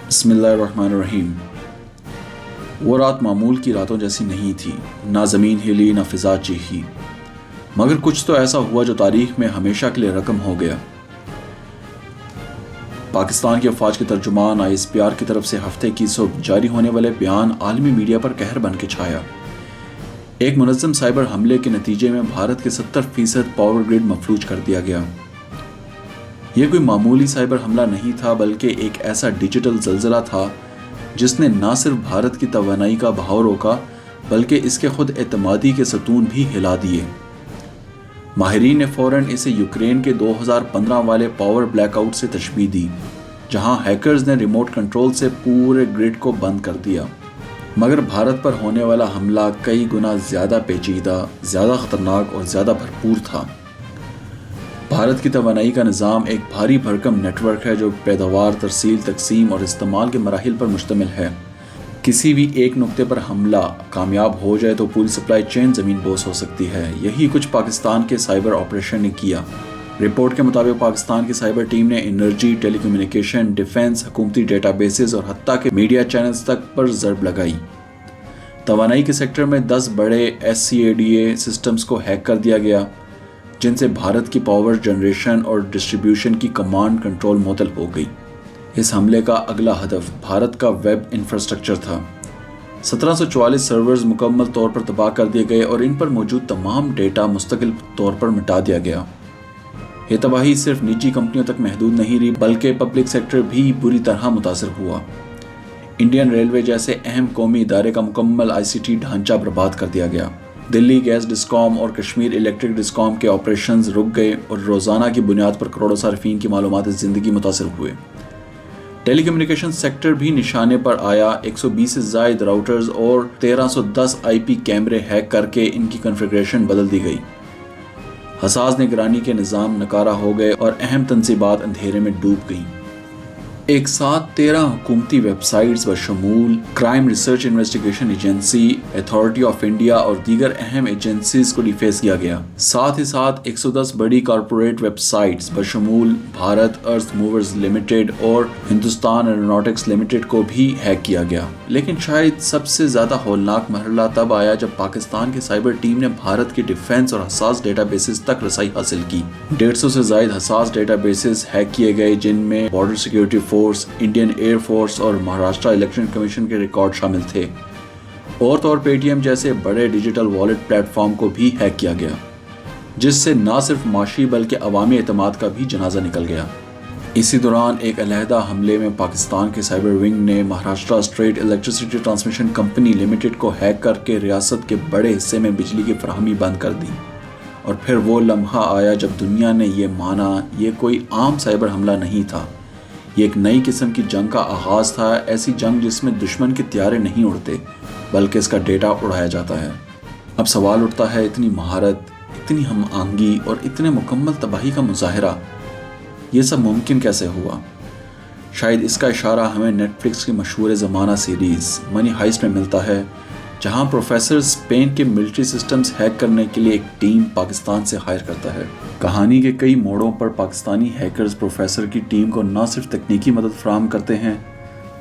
بسم اللہ الرحمن الرحیم۔ وہ رات معمول کی راتوں جیسی نہیں تھی، نہ زمین ہلی نہ فضا چیخی، مگر کچھ تو ایسا ہوا جو تاریخ میں ہمیشہ کے لیے رقم ہو گیا۔ پاکستان کی افواج کے ترجمان ISPR کی طرف سے ہفتے کی صبح جاری ہونے والے بیان عالمی میڈیا پر قہر بن کے چھایا۔ ایک منظم سائبر حملے کے نتیجے میں بھارت کے 70% پاور گرڈ مفلوج کر دیا گیا۔ یہ کوئی معمولی سائبر حملہ نہیں تھا، بلکہ ایک ایسا ڈیجیٹل زلزلہ تھا جس نے نہ صرف بھارت کی توانائی کا بہاؤ روکا بلکہ اس کے خود اعتمادی کے ستون بھی ہلا دیے۔ ماہرین نے فوراً اسے یوکرین کے 2015 والے پاور بلیک آؤٹ سے تشبیہ دی، جہاں ہیکرز نے ریموٹ کنٹرول سے پورے گرڈ کو بند کر دیا۔ مگر بھارت پر ہونے والا حملہ کئی گنا زیادہ پیچیدہ، زیادہ خطرناک اور زیادہ بھرپور تھا۔ بھارت کی توانائی کا نظام ایک بھاری بھرکم نیٹ ورک ہے جو پیداوار، ترسیل، تقسیم اور استعمال کے مراحل پر مشتمل ہے۔ کسی بھی ایک نقطے پر حملہ کامیاب ہو جائے تو پوری سپلائی چین زمین بوس ہو سکتی ہے۔ یہی کچھ پاکستان کے سائبر آپریشن نے کیا۔ رپورٹ کے مطابق پاکستان کی سائبر ٹیم نے انرجی، ٹیلی کمیونیکیشن، ڈیفنس، حکومتی ڈیٹا بیسز اور حتیٰ کہ میڈیا چینلز تک پر ضرب لگائی۔ توانائی کے سیکٹر میں 10 بڑے SCADA سسٹمز کو ہیک کر دیا گیا، جن سے بھارت کی پاور جنریشن اور ڈسٹریبیوشن کی کمانڈ کنٹرول معطل ہو گئی۔ اس حملے کا اگلا ہدف بھارت کا ویب انفراسٹرکچر تھا۔ 1744 سرورز مکمل طور پر تباہ کر دیے گئے اور ان پر موجود تمام ڈیٹا مستقل طور پر مٹا دیا گیا۔ یہ تباہی صرف نجی کمپنیوں تک محدود نہیں رہی بلکہ پبلک سیکٹر بھی بری طرح متاثر ہوا۔ انڈین ریلوے جیسے اہم قومی ادارے کا مکمل ICT ڈھانچہ برباد کر دیا گیا۔ دلی گیس ڈسکام اور کشمیر الیکٹرک ڈسکام کے آپریشنز رک گئے اور روزانہ کی بنیاد پر کروڑوں صارفین کی معلومات زندگی متاثر ہوئے۔ ٹیلی کمیونیکیشن سیکٹر بھی نشانے پر آیا۔ 120 سے زائد راؤٹرز اور 1310 IP کیمرے ہیک کر کے ان کی کنفیگریشن بدل دی گئی۔ حساس نگرانی کے نظام ناکارہ ہو گئے اور اہم تنصیبات اندھیرے میں ڈوب گئیں۔ ایک ساتھ 13 حکومتی ویب سائٹس بشمول crime research investigation agency, authority of India اور دیگر اہم ایجنسیز کو ڈیفیس کیا گیا۔ ساتھ ہی ساتھ 110 بڑی کارپوریٹ ویب سائٹس بشمول بھارت ارتھ موورز لمیٹڈ اور ہندوستان ایروناٹکس لمیٹڈ کو بھی ہیک کیا گیا۔ لیکن شاید سب سے زیادہ ہولناک مرحلہ تب آیا جب پاکستان کی سائبر ٹیم نے بھارت کی ڈیفنس اور حساس ڈیٹا بیسز تک رسائی حاصل کی۔ 150 سے زائد حساس ڈیٹا بیسز ہیک کیے گئے، جن میں border security force, Indian air force اور مہاراشٹر الیکشن کمیشن کے ریکارڈ شامل تھے۔ اور طور پے TM جیسے بڑے ڈیجیٹل والیٹ پلیٹ فارم کو بھی ہیک کیا گیا، جس سے نہ صرف معاشی بلکہ عوامی اعتماد کا بھی جنازہ نکل گیا۔ اسی دوران ایک علیحدہ حملے میں پاکستان کے سائبر ونگ نے Maharashtra state electricity transmission company limited کو ہیک کر کے ریاست کے بڑے حصے میں بجلی کی فراہمی بند کر دی۔ اور پھر وہ لمحہ آیا جب دنیا نے یہ مانا یہ کوئی عام سائبر حملہ نہیں تھا، یہ ایک نئی قسم کی جنگ کا آغاز تھا، ایسی جنگ جس میں دشمن کے طیارے نہیں اڑتے بلکہ اس کا ڈیٹا اڑایا جاتا ہے۔ اب سوال اٹھتا ہے، اتنی مہارت، اتنی ہم آہنگی اور اتنے مکمل تباہی کا مظاہرہ، یہ سب ممکن کیسے ہوا؟ شاید اس کا اشارہ ہمیں نیٹ فلکس کی مشہور زمانہ سیریز منی ہائسٹ میں ملتا ہے، جہاں پروفیسر اسپین کے ملٹری سسٹمز ہیک کرنے کے لیے ایک ٹیم پاکستان سے ہائر کرتا ہے۔ کہانی کے کئی موڑوں پر پاکستانی ہیکرز پروفیسر کی ٹیم کو نہ صرف تکنیکی مدد فراہم کرتے ہیں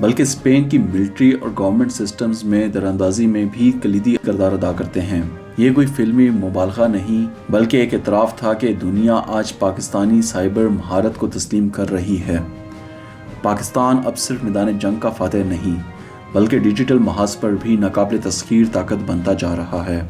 بلکہ اسپین کی ملٹری اور گورنمنٹ سسٹمز میں دراندازی میں بھی کلیدی کردار ادا کرتے ہیں۔ یہ کوئی فلمی مبالغہ نہیں بلکہ ایک اعتراف تھا کہ دنیا آج پاکستانی سائبر مہارت کو تسلیم کر رہی ہے۔ پاکستان اب صرف میدان جنگ کا فاتح نہیں بلکہ ڈیجیٹل محاذ پر بھی ناقابل تسخیر طاقت بنتا جا رہا ہے۔